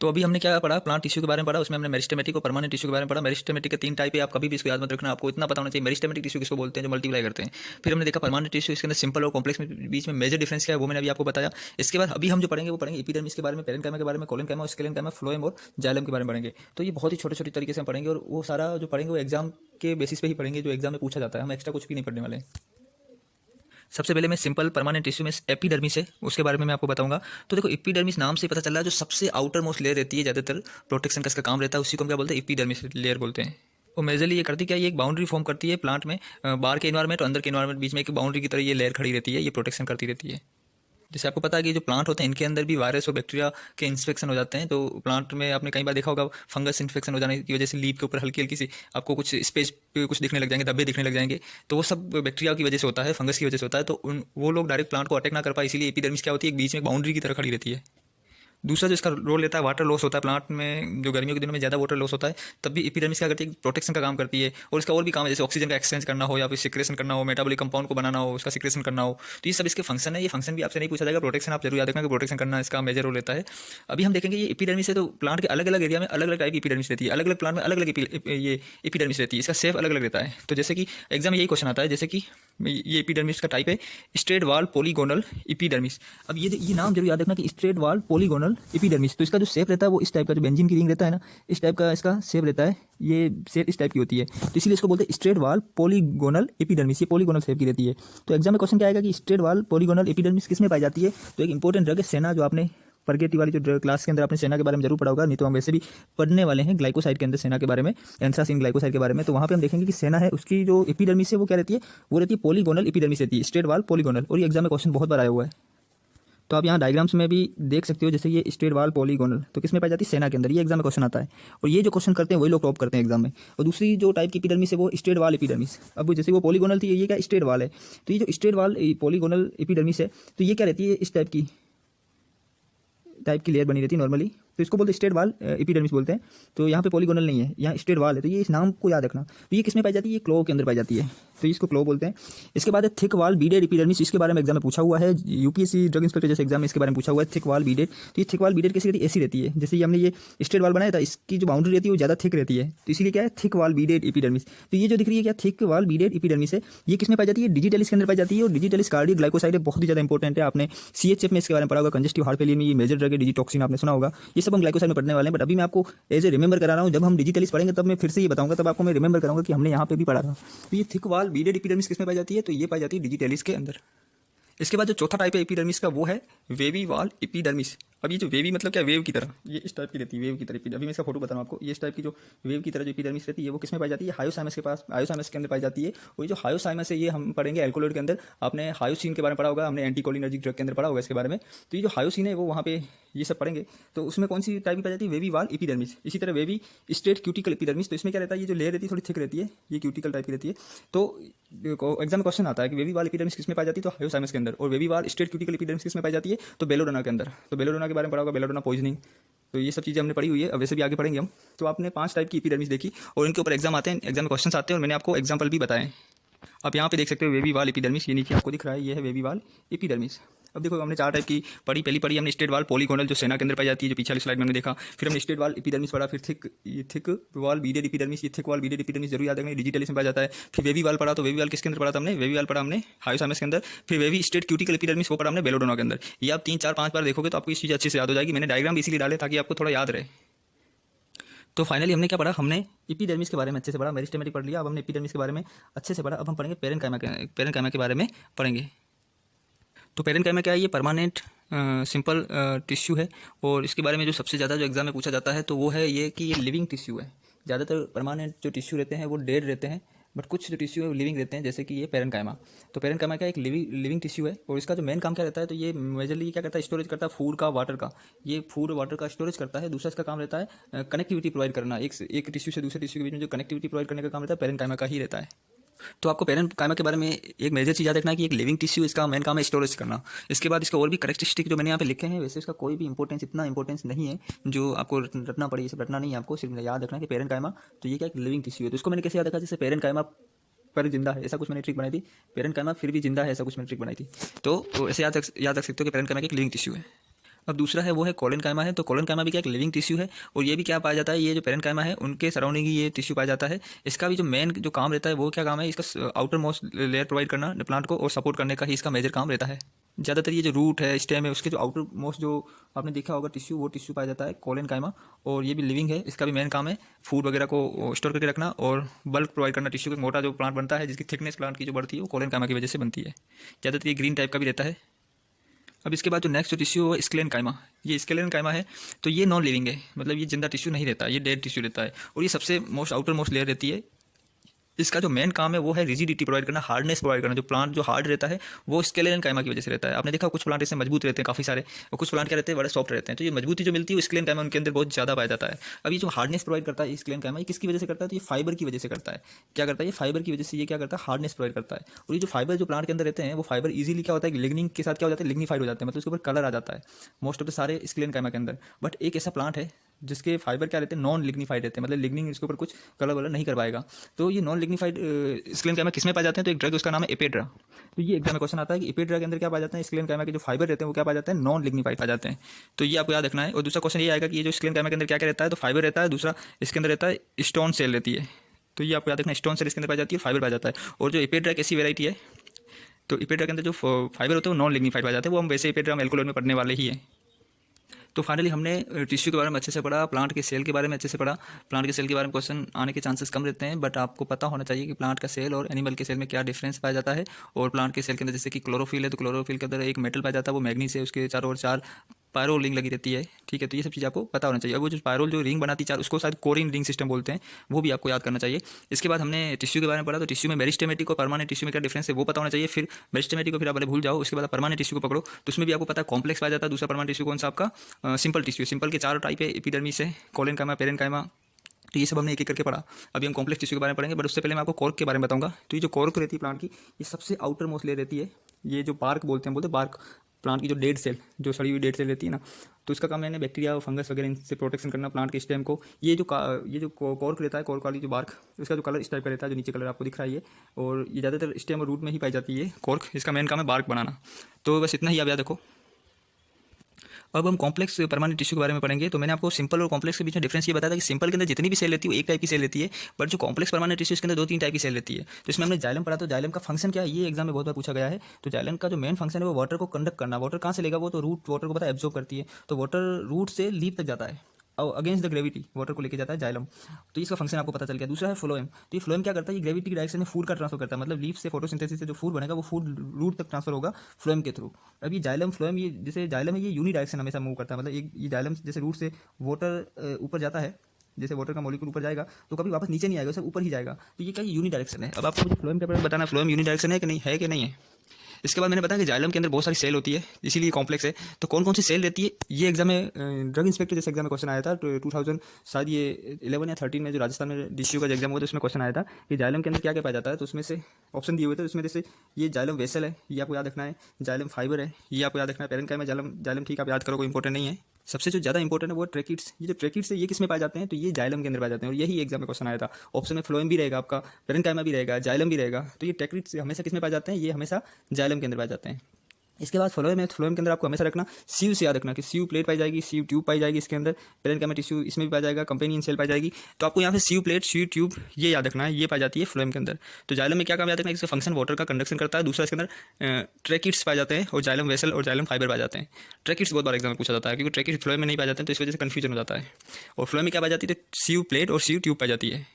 तो अभी हमने क्या पढ़ा, प्लांट टिश्यू के बारे में पढ़ा, उसमें हमने मेरिस्टेमेटिक और परमानेंट टिश्यू के बारे में पढ़ा। मेरिस्टेमेटिक के 3 टाइप है, आप कभी भी इसको याद मत रखना, आपको इतना पता होना चाहिए मेरिस्टेमेटिक टिश्यू किसको बोलते हैं, जो मल्टीप्लाई करते हैं। फिर हमने देखा परमानेंट टिश्यू, इसके अंदर सिंपल और कॉम्प्लेक्स में बीच में मेजर डिफरेंस क्या है वो मैंने अभी आपको बताया। इसके बाद अभी हम जो पढ़ेंगे वो पढ़ेंगे एपिडर्मिस के बारे में, पेरेन्काइमा के बारे में, कोलेनकाइमा, स्केलेनकाइमा, फ्लोएम और जाइलम के बारे में पढ़ेंगे। तो ये बहुत ही छोटे छोटे तरीके से हम पढ़ेंगे और वो सारा जो पढ़ेंगे वो एग्जाम के बेसिस पे ही पढ़ेंगे, जो एग्जाम में पूछा जाता है, हम एक्स्ट्रा कुछ भी नहीं पढ़ने वाले हैं। सबसे पहले मैं सिंपल परमानेंट टिश्यू में एपिडर्मिस है उसके बारे में मैं आपको बताऊंगा। तो देखो एपिडर्मिस नाम से पता चल रहा है जो सबसे आउटर मोस्ट लेयर रहती है, ज़्यादातर प्रोटेक्शन का इसका काम रहता है, उसी को हम क्या बोलते हैं, एपिडर्मिस लेयर बोलते हैं। और मेजरली ये करती क्या है, ये एक बाउंड्री फॉर्म करती है प्लांट में, बाहर के इन्वायरमेंट और अंदर के इन्वायरमेंट बीच में एक बाउंड्री की तरह ये लेयर खड़ी रहती है, ये प्रोटेक्शन करती रहती है। जैसे आपको पता है कि जो प्लांट होते हैं इनके अंदर भी वायरस और बैक्टीरिया के इन्फेक्शन हो जाते हैं। तो प्लांट में आपने कई बार देखा होगा फंगस इन्फेक्शन हो जाने की वजह से लीफ के ऊपर हल्की हल्की सी आपको कुछ स्पेस पे कुछ दिखने लग जाएंगे, धब्बे दिखने लग जाएंगे, तो वो सब बैक्टीरिया की वजह से होता है, फंगस की वजह से होता है। तो वो लोग डायरेक्ट प्लांट को अटैक ना कर पाए, इसीलिए एपिडर्मिस क्या होती है, एक बीच में बाउंड्री की तरह खड़ी रहती है। दूसरा जो इसका रोल लेता है, वाटर लॉस होता है प्लांट में, जो गर्मियों के दिनों में ज़्यादा वाटर लॉस होता है, तब भी एपिडर्मिस क्या करती है, प्रोटेक्शन का काम करती है। और इसका और भी काम है, जैसे ऑक्सीजन का एक्सचेंज करना हो या फिर सिक्रेशन करना हो, मेटाबॉलिक कंपाउंड को बनाना हो, उसका सिक्रेशन करना हो, तो ये सब इसके फंक्शन है। ये फंक्शन भी आपसे नहीं पूछा जाएगा, प्रोटेक्शन आप जरूर याद रखना कि प्रोटेक्शन करना इसका मेजर रोल लेता है। अभी हम देखेंगे ये एपिडर्मिस है, तो प्लांट के अलग अलग एरिया में अलग अलग टाइप की एपिडर्मिस रहती है, अलग अलग प्लांट में अलग अलग ये एपिडर्मिस रहती है, इसका शेप अलग अलग रहता है। तो जैसे कि एग्जाम में यही क्वेश्चन आता है, जैसे कि ये एपिडर्मिस का टाइप है स्ट्रेट वाल पॉलीगोनल एपिडर्मिस। अब ये नाम जरूर याद रखना कि स्ट्रेट वाल पॉलीगोनल एपिडर्मिस। तो इसका जो शेप रहता है वो इस टाइप का, जो बेंजीन की रिंग रहता है ना, इस टाइप का इसका शेप रहता है, ये शेप इस टाइप की होती है, तो इसीलिए इसको बोलते हैं स्ट्रेट वाल पॉलीगोनल एपिडर्मिस। ये पॉलीगोनल शेप की रहती है। तो एग्जाम में क्वेश्चन क्या आएगा कि स्ट्रेट वाल पॉलीगोनल एपिडर्मिस किस में पाई जाती है, तो एक इंपॉर्टेंट ड्रग है सेना, जो आपने परगेटी वाली जो क्लास के अंदर आपने सेना के बारे में जरूर पढ़ा होगा, नहीं तो हम वैसे भी पढ़ने वाले हैं ग्लाइकोसाइड के अंदर सेना के बारे में, एंथ्रासिन ग्लाइकोसाइड के बारे में। तो वहाँ पे हम देखेंगे कि सेना है उसकी जो एपिडर्मिस है वो क्या रहती है, वो रहती है पॉलीगोनल एपिडर्मिस रहती है, स्ट्रेट वाल पॉलीगोनल। और ये एग्जाम में क्वेश्चन बहुत बार आया हुआ है। तो आप यहाँ डायग्राम्स में भी देख सकते हो, जैसे ये स्ट्रेट वाल पॉलीगोनल तो किस में पाई जाती है, सेना के अंदर। ये एग्जाम में क्वेश्चन आता है और ये जो क्वेश्चन करते हैं वही लोग टॉप करते हैं एग्जाम में। और दूसरी जो टाइप की एपिडर्मिस है वो स्ट्रेट वाल एपिडर्मिस। अब जैसे वो पॉलीगोनल थी, ये क्या स्ट्रेट वाल है, तो ये जो स्ट्रेट वाल पॉलीगोनल एपिडर्मिस है, तो ये क्या रहती है, इस टाइप की लेयर बनी रहती है नॉर्मली, तो इसको बोलते हैं स्ट्रेट वाल एपिडर्मिस बोलते हैं। तो यहाँ पे पॉलीगोनल नहीं है, यहाँ स्ट्रेट वाल है, तो ये इस नाम को याद रखना। तो ये किस में पाई जाती है, ये क्लो के अंदर पाई जाती है, तो इसको क्लो बोलते हैं। इसके बाद है थिक वाल बीडेड एपिडर्मिस, इसके बारे में एग्जाम में पूछा हुआ है, यूपीएससी ड्रग इंस्पेक्टर जैसे एग्जाम में इसके बारे में पूछा हुआ है, थिक वाल बीडेड। तो ये थिक वाल बीडेड कैसी रहती है, ऐसी रहती है, जैसे हमने ये स्ट्रेट वाल बनाया था, इसकी जो बाउंड्री रहती है वो ज़्यादा थिक रहती है, तो इसीलिए क्या है, थिक वाल बीडेड एपिडर्मिस। तो ये जो दिख रही है क्या, थिक वाल बीडेड एपिडर्मिस है, ये किस में पाई जाती है, डिजिटलिस के अंदर पाई जाती है। और डिजिटलिस कार्डियक ग्लाइकोसाइड है, बहुत ही ज़्यादा इंपॉर्टेंट है, आपने सीएचएफ में इसके बारे में पढ़ा होगा, कंजेस्टिव हार्ट फेलियर में ये मेजर ड्रग है, डिजिटॉक्सिन आपने सुना होगा। ये सब हम ग्लाइकोसाइड में पढ़ने वाले हैं, बट अभी मैं आपको एज ए रिमेंबर करा रहा हूँ। जब हम डिजिटलिस पढ़ेंगे तब मैं फिर से ये बताऊंगा, तब आपको मैं रिमेंबर कराऊंगा कि हमने यहाँ पे भी पढ़ा था। तो ये थिक वाल बीडेड एपिडर्मिस किस में पाई जाती है, तो ये पाई जाती है डिजिटलिस के अंदर। इसके बाद जो चौथा टाइप है एपिडर्मिस का वो है वेवी वाल एपिडर्मिस। अब ये जो वेवी मतलब क्या, वेव की तरह, ये इस टाइप की रहती है, वेव की तरह। अभी मैं इसका फोटो बता रहा हूँ आपको, ये इस टाइप की जो वेव की तरह जो एपिडर्मिस रहती है वो किस में पाई जाती है, हायोसाइमस के पास, हायोसाइमस के अंदर पाई जाती है। और ये जो हायोसाइमस है ये हम पढ़ेंगे एल्कोलॉइड के अंदर, आपने हायोसिन के बारे में पढ़ा होगा, हमने एंटीकोलिनर्जिक ड्रग के अंदर पढ़ा होगा इसके बारे में। तो ये जो हायोसिन है वो वहाँ पे ये सब पढ़ेंगे। तो उसमें कौन सी टाइप की पाई जाती है, वेवी वाल एपिडर्मिस। इसी तरह वेवी स्ट्रेट क्यूटिकल एपिडर्मिस, तो इसमें क्या रहता है, ये जो लेयर रहती है थोड़ी थिक रहती है, ये क्यूटिकल टाइप की रहती है। तो एग्जाम में क्वेश्चन आता है कि वेवी वाल एपिडर्मिस किस में पाई जाती है, तो हायोसाइमस के अंदर। और वेवी वाल स्ट्रेट क्यूटिकल एपिडर्मिस किस में पाई जाती है, तो बेलोडोना के अंदर। तो बेलोडोना के बारे में पढ़ा होगा, बेलोडोना पॉइजनिंग। तो ये सब चीज़ें हमने पढ़ी हुई है, अब वैसे भी आगे पढ़ेंगे हम। तो आपने 5 टाइप की एपिडर्मिस देखी और इनके ऊपर एग्जाम आते हैं, एग्जाम में क्वेश्चन आते हैं, और मैंने आपको एग्जाम्पल भी बताएं। आप यहाँ पे देख सकते हो वेवी वाल एपिडर्मिस, ये नीचे आपको दिख रहा है, ये है वेवी वाल एपिडर्मिस। अब देखो हमने 4 टाइप की पढ़ी, पहली पढ़ी हमने स्ट्रेट वाल पॉलीगोनल जो सेना के अंदर पाई जाती है, जो पिछली स्लाइड में हमने देखा। फिर हमने स्ट्रेट वाल एपिडर्मिस पढ़ा, फिर थिक वाल बीडेड एपिडर्मिस, ये थिक वाल बीडेड एपिडर्मिस जरूर याद रखना, डिजिटलिस में पाया जाता है। फिर वेवी वाल पढ़ा, तो वेवी वाल किसके अंदर पढ़ा था हमने, वेवी वाल पढ़ा हमने हायोसाइमस के अंदर। फिर वेवी स्ट्रेट क्यूटिकल एपिडर्मिस वो पढ़ा हमने बेलोडोना के अंदर। ये आप 3 4 5 बार देखोगे तो आपको इस चीज़ अच्छे से याद हो जाएगी। मैंने डायग्राम भी इसीलिए डाले ताकि आपको थोड़ा याद रहे। तो फाइनली हमने क्या पढ़ा, हमने एपिडर्मिस के बारे में अच्छे से पढ़ा, मेरिस्टेमेटिक पढ़ लिया, अब हमने एपिडर्मिस के बारे में अच्छे से पढ़ा। अब हम पढ़ेंगे पेरेन्काइमा के बारे में पढ़ेंगे। तो पेरेन्काइमा क्या है, ये परमानेंट सिंपल टिश्यू है। और इसके बारे में जो सबसे ज़्यादा जो एग्जाम में पूछा जाता है तो वो है ये कि ये लिविंग टिश्यू है। ज़्यादातर परमानेंट जो टिश्यू रहते हैं वो डेड रहते हैं, बट कुछ जो टिश्यू है वो लिविंग रहते हैं, जैसे कि ये पेरेन्काइमा। तो पेरेन्काइमा का एक लिविंग टिश्यू है और इसका जो मेन काम क्या रहता है, तो ये मेजरली क्या करता है, स्टोरेज करता है फूड का, वाटर का। ये फूड वाटर का स्टोरेज करता है। दूसरा इसका काम रहता है कनेक्टिविटी प्रोवाइड करना, एक टिश्यू से दूसरे टिश्यू के बीच में जो कनेक्टिविटी प्रोवाइड करने का काम रहता है पेरेन्काइमा का ही रहता है। तो आपको पेरेन्काइमा के बारे में एक मेजर चीज़ याद रखना है कि एक लिविंग टिश्यू, इसका मेन काम है स्टोरेज करना। इसके बाद इसका और भी करेक्टरिस्टिक जो मैंने यहाँ पे लिखे हैं, वैसे इसका कोई भी इंपॉर्टेंस, इतना इंपॉर्टेंस नहीं है जो आपको रटना पड़े, ये सब रटना नहीं है आपको, सिर्फ याद रखना है कि पेरेन्काइमा तो ये क्या एक लिविंग टिश्यू है। तो इसको मैंने कैसे याद रखा, जैसे पेरेन्काइमा पर जिंदा है ऐसा कुछ मैंने ट्रिक बनाई थी, पेरेन्काइमा फिर भी जिंदा है ऐसा कुछ मैंने ट्रिक बनाई थी। तो ऐसे याद रख सकते हो कि पेरेन्काइमा एक लिविंग टिश्यू है। अब दूसरा है वो है कोलेनकाइमा है। तो कोलेनकाइमा भी क्या एक लिविंग टिश्यू है, और ये भी क्या पाया जाता है, ये जो पेरेन्काइमा है उनके सराउंडिंग ही ये टिश्यू पाया जाता है। इसका भी जो मेन जो काम रहता है वो क्या काम है, इसका आउटर मोस्ट लेयर प्रोवाइड करना प्लांट को और सपोर्ट करने का ही इसका मेजर काम रहता है। ज़्यादातर ये जो रूट है, स्टेम है, उसके जो आउटर मोस्ट जो आपने देखा होगा टिश्यू, वो टिश्यू पाया जाता है कोलेनकाइमा, और ये भी लिविंग है। इसका भी मेन काम है फूड वगैरह को स्टोर करके रखना और बल्क प्रोवाइड करना टिश्यू का। मोटा जो प्लांट बनता है जिसकी थिकनेस प्लांट की जो बढ़ती है वो कोलेनकाइमा की वजह से बनती है। ज़्यादातर ये ग्रीन टाइप का भी रहता है। अब इसके बाद जो नेक्स्ट जो टिश्यू है स्क्लेन काइमा, ये स्क्लेन काइमा है। तो ये नॉन लिविंग है, मतलब ये जिंदा टिश्यू नहीं रहता, ये डेड टिश्यू रहता है, और ये सबसे मोस्ट आउटर मोस्ट लेयर रहती है। इसका जो मेन काम है वो है रिजिडिटी प्रोवाइड करना, हार्डनेस प्रोवाइड करना। जो प्लांट जो हार्ड रहता है वो स्केलेन काइमा की वजह से रहता है। आपने देखा कुछ प्लांट इससे मजबूत रहते हैं काफ़ी सारे, और कुछ प्लांट क्या रहते हैं बड़े सॉफ्ट रहते हैं। तो ये मजबूती जो मिलती है वो स्केलेन काइमा उनके अंदर बहुत ज़्यादा पाया जाता है। अब ये जो हार्डनेस प्रोवाइड करता है स्केलेन काइमा, ये किसकी वजह से करता है, तो ये फाइबर की वजह से करता है। क्या करता है, ये फाइबर की वजह से ये क्या करता है, हार्डनेस प्रोवाइड करता है। और ये जो फाइबर जो प्लांट के अंदर रहते हैं वो फाइबर इजीली क्या होता है, लिग्निंग के साथ क्या हो जाता है, लिग्निफाइड हो जाते हैं, मतलब उसके ऊपर कलर आ जाता है मोस्ट ऑफ द सारे स्केलेन काइमा के अंदर। बट एक ऐसा प्लांट है जिसके फाइबर क्या रहते हैं, नॉन लिग्निफाइड रहते हैं, मतलब लिग्निंग इसके ऊपर कुछ कलर वलर नहीं कर पाएगा। तो ये नॉन लिग्निफाइड स्केलेन काइमा किसमें पाए जाते हैं, तो एक ड्रग उसका नाम है एपेड्रा। तो ये एग्जाम में क्वेश्चन आता है कि एपेड्रा के अंदर क्या पाया जाता है, स्केलेन काइमा के जो फाइबर रहते हैं वो क्या पाया जाते हैं, नॉन लिग्निफाइड पाए जाते हैं। तो ये आपको याद रखना है। और दूसरा क्वेश्चन ये आएगा कि ये जो स्केलेन काइमा के अंदर क्या क्या रहता है, तो फाइबर रहता है, दूसरा इसके अंदर रहता है स्टोन सेल रहती है। तो ये आपको याद रखना, स्टोन सेल इसके अंदर पाई जाती है, फाइबर पाया जाता है। और जो एपेड्रा एक ऐसी वेराइटी है, तो एपेड्रा के अंदर जो फाइबर होते हैं वो नॉन लिग्निफाइड पाए जाते हैं। वो हम वैसे एपेड्रा एल्कोलॉन में पढ़ने वाले ही हैं। तो फाइनली हमने टिश्यू के बारे में अच्छे से पढ़ा, प्लांट के सेल के बारे में अच्छे से पढ़ा। प्लांट के सेल के बारे में क्वेश्चन आने के चांसेस कम रहते हैं, बट आपको पता होना चाहिए कि प्लांट का सेल और एनिमल के सेल में क्या डिफरेंस पाया जाता है। और प्लांट के सेल के अंदर जैसे कि क्लोरोफिल है, तो क्लोरोफिल के अंदर एक मेटल पाया जाता है, वो मैग्नीज है, उसके चारों ओर 4 पायरोल रिंग लगी रहती है। ठीक है, तो ये सब चीज़ आपको पता होना चाहिए। अब वो जो पायरोल जो रिंग बनाती है 4, उसको शायद कोरिन रिंग सिस्टम बोलते हैं, वो भी आपको याद करना चाहिए। इसके बाद हमने टिश्यू के बारे में पढ़ा, तो टिश्यू में मेरिस्टेमेटिक और परमानेंट टिश्यू में क्या डिफरेंस है वो पता होना चाहिए। फिर मेरिस्टेमेटिक को फिर आप पहले भूल जाओ, उसके बाद परमानेंट टिश्यू को पकड़ो, तो उसमें भी आपको पता है कॉम्प्लेक्स पाया जाता है। दूसरा परमानेंट टिश्यू कौन सा आपका, सिंपल टिश्यू। सिंपल के 4 टाइप है, एपिडर्मिस है, कोलेनकाइमा, पेरेन्काइमा। तो ये सब हमने एक एक करके पढ़ा। अभी हम कॉम्प्लेक्स टिश्यू के बारे में पढ़ेंगे, बट उससे पहले मैं आपको कॉर्क के बारे में बताऊंगा। तो ये जो कॉर्क रहती है प्लांट की, ये सबसे आउटर मोस्ट लेयर रहती है। ये जो बार्क बोलते हैं बार्क, प्लांट की जो डेड सेल, जो सड़ी हुई डेड सेल रहती है ना, तो इसका काम मैंने बैक्टीरिया फंगस वगैरह इनसे प्रोटेक्शन करना प्लांट के स्टेम को। ये जो कॉर्क रहता है, कॉर्क वाली जो बार्क, इसका जो कलर इस टाइप का रहता है, जो नीचे कलर आपको दिख रहा है ये, और ये ज़्यादातर स्टेम और रूट में ही पाई जाती है कॉर्क। इसका मेन काम है बार्क बनाना। तो बस इतना ही आप याद रखो। अब हम कॉम्प्लेक्स परमानेंट टिश्यू के बारे में पढ़ेंगे। तो मैंने आपको सिंपल और कॉम्प्लेक्स के बीच में डिफरेंस ये बताया था कि सिंपल के अंदर जितनी भी सेल रहती है वो एक टाइप की सेल रहती है, बट जो कॉम्प्लेक्स परमानेंट टिश्यू के अंदर 2-3 टाइप की सेल रहती है। तो इसमें हमने जाइलम पढ़ा। तो जाइलम का फंक्शन क्या है, ये एग्जाम में बहुत बार पूछा गया है। तो जाइलम का जो मेन फंक्शन है वो वाटर को कंडक्ट करना। वाटर कहाँ से लेगा, वो तो रूट वाटर को पता है एब्जॉर्ब करती है, तो वाटर रूट से लीफ तक जाता है और अगेंस्ट द ग्रेविटी वाटर को लेके जाता है जाइलम। तो इसका फंक्शन आपको पता चल गया। दूसरा है फ्लोएम। तो ये फ्लोएम क्या करता है, ये ग्रेविटी की डायरेक्शन में फूड का ट्रांसफर करता है, मतलब लीफ से फोटोसिंथेसिस से जो फूड बनेगा वो फूड रूट तक ट्रांसफर होगा फ्लोएम के थ्रू। अब ये जाइलम फ्लोएम, ये जैसे जाइलम है ये यूनी डायरेक्शन हमेशा मूव करता है, मतलब ये जाइलम जैसे रूट से वाटर ऊपर जाता है, जैसे वाटर का मॉलिक्यूल ऊपर जाएगा तो कभी वापस नीचे नहीं आएगा, सब ऊपर ही जाएगा। तो ये क्या यूनी डायरेक्शन है। अब आपको मुझे फ्लोएम के बारे में बताना, फ्लोएम यूनी डायरेक्शन है कि नहीं है, कि नहीं है। इसके बाद मैंने बताया कि जाइलम के अंदर बहुत सारी सेल होती है, इसीलिए कॉम्प्लेक्स है। तो कौन कौन सी सेल रहती है, ये एग्जाम में ड्रग इंस्पेक्टर जैसे एग्जाम में क्वेश्चन आया था 2000 शायद ये 11 या 13 में, जो राजस्थान में डीसीयू का एग्जाम हुआ था उसमें क्वेश्चन आया था कि जाइलम के अंदर क्या क्या पाया जाता है। तो उसमें से ऑप्शन दिए हुए थे, उसमें जैसे ये जाइलम वेसल है, ये आपको याद रखना है। जाइलम फाइबर है, ये आपको याद रखना है। पेरेन्काइमा जाइलम, जाइलम ठीक आप याद करो, कोई इंपॉर्टेंट नहीं है। सबसे जो ज़्यादा इंपॉर्टेंट है वो ट्रेकिड्स। ये जो ट्रेकिड्स है ये किस में पाए जाते हैं, तो ये जाइलम के अंदर पाए जाते हैं, और यही एग्जाम में क्वेश्चन आया था। ऑप्शन में फ्लोएम भी रहेगा आपका, पेरेन्काइमा भी रहेगा, जाइलम भी रहेगा। तो ये ट्रेकिड्स हमेशा किस में पाए जाते हैं, ये हमेशा जाइलम के अंदर पाए जाते हैं। इसके बाद फ्लोएम है, फ्लोएम के अंदर आपको हमेशा रखना सीव से याद रखना कि सीव प्लेट पाई जाएगी, सीव ट्यूब पाई जाएगी इसके अंदर। पेरेन्काइमा टिश्यू इसमें भी पाया जाएगा, कंपेनियन सेल पाई जाएगी। तो आपको यहाँ पे सीव प्लेट, सीव ट्यूब ये याद रखना है, ये पाई जाती है फ्लोएम के अंदर। तो जाइलम में क्या काम याद रखना है, इसका फंक्शन वाटर का कंडक्शन करता है। दूसरा इसके अंदर ट्रेकिड्स पाए जाते हैं, और जाइलम वेसल और जाइलम फाइबर पाए जाते हैं। ट्रेकिड्स बहुत बार एग्जाम में पूछा जाता है, क्योंकि ट्रेकिड्स फ्लोएम में नहीं पाए जाते हैं, तो इस वजह से कन्फ्यूजन हो जाता है। और फ्लोएम में क्या पाई जाती है, तो सीव प्लेट और सीव ट्यूब पाई जाती है।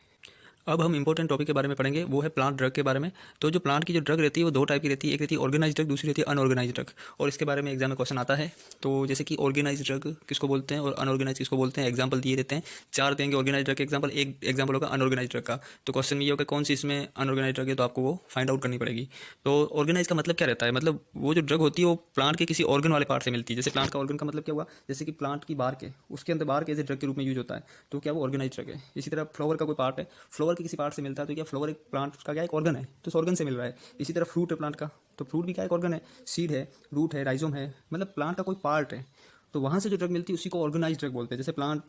अब हम इंपॉर्टेंट टॉपिक के बारे में पढ़ेंगे, वो है प्लांट ड्रग के बारे में। तो जो प्लांट की जो ड्रग रहती है वो 2 टाइप की रहती है, एक रहती है ऑर्गेनाइज ड्रग, दूसरी रहती है अनऑर्गेनाइज ड्रग। और इसके बारे में एग्जाम में क्वेश्चन आता है। तो जैसे कि ऑर्गेनाइज ड्रग किसको बोलते हैं और अनऑर्गेनाइज किसको बोलते हैं, एग्जाम्पल दिए रहते हैं। 4 देंगे ऑर्गेनाइज ड्रग के एग्जाम्पल, एक एग्जाम्पल होगा अनऑर्गेनाइज ड्रग का। तो क्वेश्चन में ये होगा कौन सी इसमें अनऑर्गेनाइज ड्रग है, तो आपको वो फाइंड आउट करनी पड़ेगी। तो ऑर्गेनाइज का मतलब क्या रहता है, मतलब वो जो ड्रग होती है वो प्लांट के किसी ऑर्गन वाले पार्ट से मिलती है। जैसे प्लांट का ऑर्गन का मतलब क्या हुआ, जैसे कि प्लांट की बार्क है, उसके अंदर बार्क एज ए ड्रग के रूप में यूज होता है, तो क्या वो ऑर्गेनाइज ड्रग है। इसी तरह फ्लावर का कोई पार्ट है, फ्लावर के किसी पार्ट से मिलता है, तो क्या फ्लावर एक प्लांट का क्या एक ऑर्गन है, तो उस ऑर्गन से मिल रहा है। इसी तरह फ्रूट है प्लांट का, तो फ्रूट भी क्या एक ऑर्गन है। सीड है, रूट है, राइजोम है, मतलब प्लांट का कोई पार्ट है। तो वहाँ से जो ड्रग मिलती है उसी को ऑर्गेनाइज ड्रग बोलते हैं। जैसे प्लांट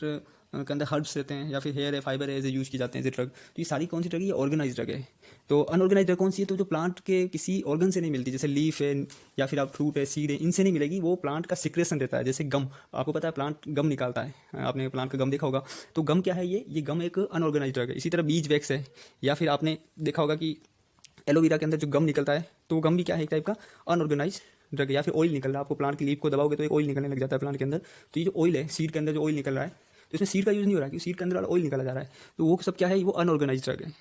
के अंदर हर्ब्स रहते हैं या फिर हेयर है, फाइबर है, ऐसे यूज़ की जाते हैं ऐसे ड्रग। तो ये सारी कौन सी ड्रग है? ये ऑर्गेनाइज ड्रग है। तो अनऑर्गेनाइज ड्रग कौन सी है? तो जो प्लांट के किसी ऑर्गन से नहीं मिलती, जैसे लीफ है या फिर आप फ्रूट है, सीड है, इनसे नहीं मिलेगी। वो प्लांट का सिक्रेशन रहता है। जैसे गम, आपको पता है प्लांट गम निकालता है, आपने प्लांट का गम देखा होगा। तो गम क्या है? ये गम एक अनऑर्गेनाइज ड्रग है। इसी तरह बीज वैक्स है, या फिर आपने देखा होगा कि एलोवेरा के अंदर जो गम निकलता है, तो वो गम भी क्या है? एक टाइप का अनऑर्गेनाइज ड्रग है। या फिर ऑयल निकल रहा है, आपको प्लांट की लीफ को दबाओगे तो एक ऑयल निकलने लग जाता है प्लांट के अंदर। तो ये जो ऑयल है, सीड के अंदर जो ऑयल निकल रहा है, तो इसमें सीड का यूज़ नहीं हो रहा है, क्योंकि सीड के अंदर वाला ऑयल निकाला जा रहा है। तो वो सब क्या है? वो अनऑर्गेनाइज ड्रग है।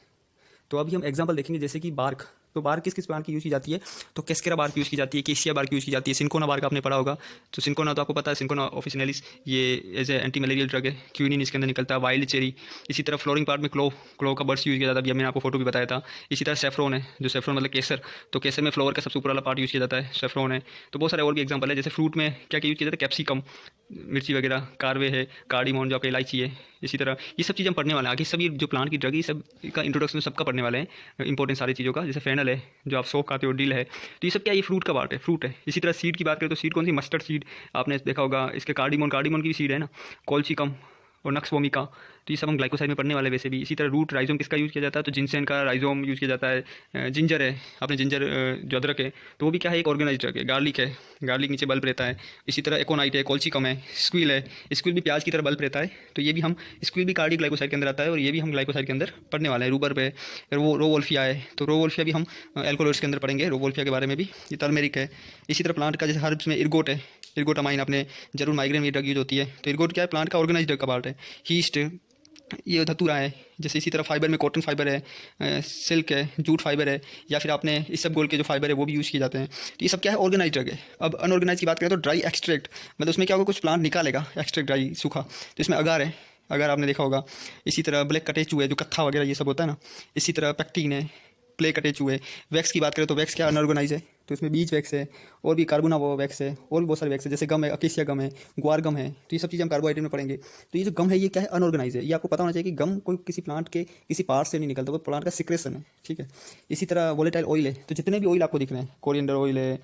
तो अभी हम एग्जांपल देखेंगे, जैसे कि बार्क। तो बार्क किस किस प्लांट की यूज़ की जाती है? तो केस्केरा बार्क यूज़ की जाती है, केसिया बार्क यूज़ की जाती है, सिंकोना बार्क आपने पढ़ा होगा। तो सिंकोना तो आपको पता है, सिंकोना ऑफिसिनलिस, ये as a anti malarial drug है। क्यूनिन इसके अंदर निकलता है, वाइल्ड चेरी। इसी तरह फ्लोरिंग पार्ट में क्लो का बर्ड्स यूज़ किया जाता है, अभी मैंने आपको फोटो भी बताया था। इसी तरह सेफ्रॉन है, जो सेफ्रॉन मतलब केसर, तो केसर में फ्लोवर का सबसे ऊपर वाला पार्ट यूज़ किया जाता है, सेफ्रॉन है। तो बहुत सारे और भी एग्जाम्पल है। जैसे फ्रूट में क्या क्या यूज़ किया जाता है? कैप्सिकम, मिर्ची वगैरह, कारवे है, कार्डिमोन जो आपका इलायची है। इसी तरह ये सब चीज़ हम पढ़ने वाले हैं आगे। सभी जो प्लांट की ड्रग, ये सब का इंट्रोडक्शन सबका पढ़ने वाले हैं, इंपॉर्टेंट सारी चीज़ों का। जैसे फेनल है जो आप सोख खाते हो, डिल है। तो ये सब क्या है? ये फ्रूट का पार्ट है, फ्रूट है। इसी तरह सीड की बात करें तो सीड कौन सी? मस्टर्ड सीड आपने देखा होगा। इसके कार्डिमोन की भी सीड है ना, कॉल्चिकम और नक्स वोमिका। तो ये सब हम ग्लाइकोसाइड में पढ़ने वाले वैसे भी। इसी तरह रूट राइजोम किसका यूज़ किया जाता है? तो जिनसेन का राइजोम यूज़ किया जाता है। जिंजर है, आपने जिंजर जो अदरक है, तो वो भी क्या है? एक ऑर्गेनाइज ड्रग है। गार्लिक है, गार्लिक नीचे बल्ब रहता है। इसी तरह एकोनाइट है, कॉल्चिकम है, स्क्विल है, स्क्विल भी प्याज की तरह बल्ब रहता है। तो ये भी हम, स्क्विल भी कार्डिक ग्लाइकोसाइड के अंदर आता है, और ये भी हम ग्लाइकोसाइड के अंदर पढ़ने वाले हैं। रूबर पे फिर वो रोवोल्फिया है, तो रोवोल्फिया भी हम एल्कोलॉइड्स के अंदर पढ़ेंगे, रोवोल्फिया के बारे में भी। ये टर्मेरिक है। इसी तरह प्लांट का जैसे हर्ब्स में इर्गोट है, इर्गोटामाइन आपने जरूर, माइग्रेन में ड्रग यूज होती है। तो इर्गोट क्या है? प्लांट का ऑर्गेनाइज ड्रग का पार्ट है। हीस्ट, ये धतूरा है। जैसे इसी तरह फाइबर में कॉटन फाइबर है, सिल्क है, जूट फाइबर है, या फिर आपने इस सब गोल के जो फाइबर है वो भी यूज़ किए जाते हैं। तो ये सब क्या है? ऑर्गेनाइज ड्रग है। अब अनऑर्गेनाइज की बात करें तो ड्राई एक्सट्रैक्ट, मतलब उसमें क्या होगा? कुछ प्लांट निकालेगा एक्सट्रैक्ट ड्राई, सूखा। तो इसमें अगार है, अगर आपने देखा होगा। इसी तरह ब्लैक कटेचू है, जो कत्था वगैरह ये सब होता है ना। इसी तरह पेक्टिन है, प्ले कटेचू है। वैक्स की बात करें तो वैक्स क्या? अनऑर्गेनाइज है। तो इसमें बीज वैक्स है, और भी कार्बोना वो वैक्स है, और भी बहुत सारे वैक्स है। जैसे गम है, अकेसिया गम है, ग्वार गम है। तो ये सब चीज़ें हम कार्बोहाइड्रेट में पढ़ेंगे। तो ये जो गम है, ये क्या है? अनऑर्गेनाइज है। ये आपको पता होना चाहिए कि गम कोई किसी प्लांट के किसी पार्ट से नहीं निकलता, वो प्लांट का सिक्रेशन है, ठीक है। इसी तरह वोलेटाइल ऑयल है। तो जितने भी ऑयल आपको दिख रहे हैं, कोरिएंडर ऑयल है,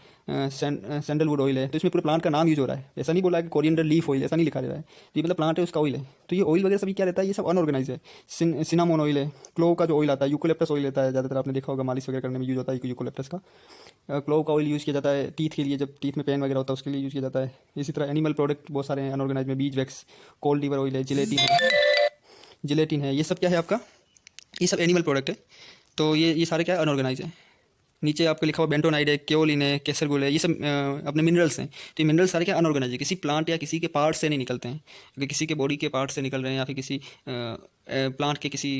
सैंडलवुड ऑयल है, तो इसमें पूरे प्लांट का नाम यूज हो रहा है। ऐसा नहीं बोला है कि कोरिएंडर लीफ ऑयल, ऐसा नहीं लिखा जा रहा है। तो ये मतलब प्लांट है, उसका ऑयल है। तो ये ऑयल वगैरह सभी क्या रहता है? ये सब अनऑर्गेनाइज है। सिनामोन ऑयल है, क्लोव का जो ऑयल आता है, यूकोलिप्टस ऑयल रहता है, ज़्यादातर आपने देखा होगा मालिश वगैरह करने में यूज होता है यूकोलिप्टस का। क्लोव का ऑयल यूज़ किया जाता है टीथ के लिए, जब टीथ में पेन वगैरह होता है उसके लिए यूज़ किया जाता है। इसी तरह एनिमल प्रोडक्ट बहुत सारे हैं अनऑर्गेनाइज में, beeswax, cold liver oil है, जिलेटिन है, ये सब क्या है आपका? ये सब एनिमल प्रोडक्ट है। तो ये सारे क्या है? अनऑर्गेनाइज है। नीचे आपको लिखा हुआ बेंटोनाइड है, केओलिन है, केसरगुल है, ये सब अपने मिनरल्स हैं। तो ये मिनरल्स सारे क्या? अनऑर्गेनाइज है, किसी प्लांट या किसी के पार्ट से नहीं निकलते हैं। अगर किसी के बॉडी के पार्ट से निकल रहे हैं, या फिर किसी प्लांट के किसी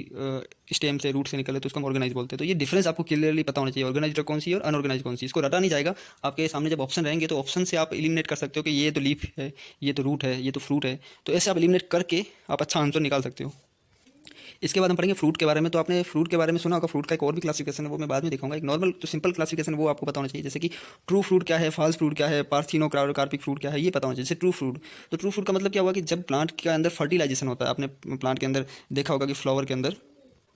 स्टेम से, रूट से निकले, तो उसको हम ऑर्गेनाइज बोलते हैं। तो ये डिफरेंस आपको क्लियरली पता होना चाहिए, ऑर्गेनाइज कौन सी है और अनऑर्गेनाइज कौन सी। इसको रटा नहीं जाएगा। आपके सामने जब ऑप्शन रहेंगे तो ऑप्शन से आप एलिमिनेट कर सकते हो कि ये तो लीफ है, ये तो रूट है, ये तो फ्रूट है। तो ऐसे आप एलिमिनेट करके आप अच्छा आंसर निकाल सकते हो। इसके बाद हम पढ़ेंगे फ्रूट के बारे में। तो आपने फ्रूट के बारे में सुना होगा, फ्रूट का एक और भी क्लासिफिकेशन है, वो मैं बाद में दिखाऊंगा। एक नॉर्मल जो सिंपल क्लासिफिकेशन है वो आपको पता होना चाहिए, जैसे कि ट्रू फ्रूट क्या है, फॉल्स फ्रूट क्या है, पार्थिनोकार्पिक फ्रूट क्या है, ये पता होना चाहिए। जैसे ट्रू फ्रूट, तो ट्रू फ्रूट का मतलब क्या हुआ कि जब प्लांट के अंदर फर्टिलाइजेशन होता है, आपने प्लांट के अंदर देखा होगा कि फ्लावर के अंदर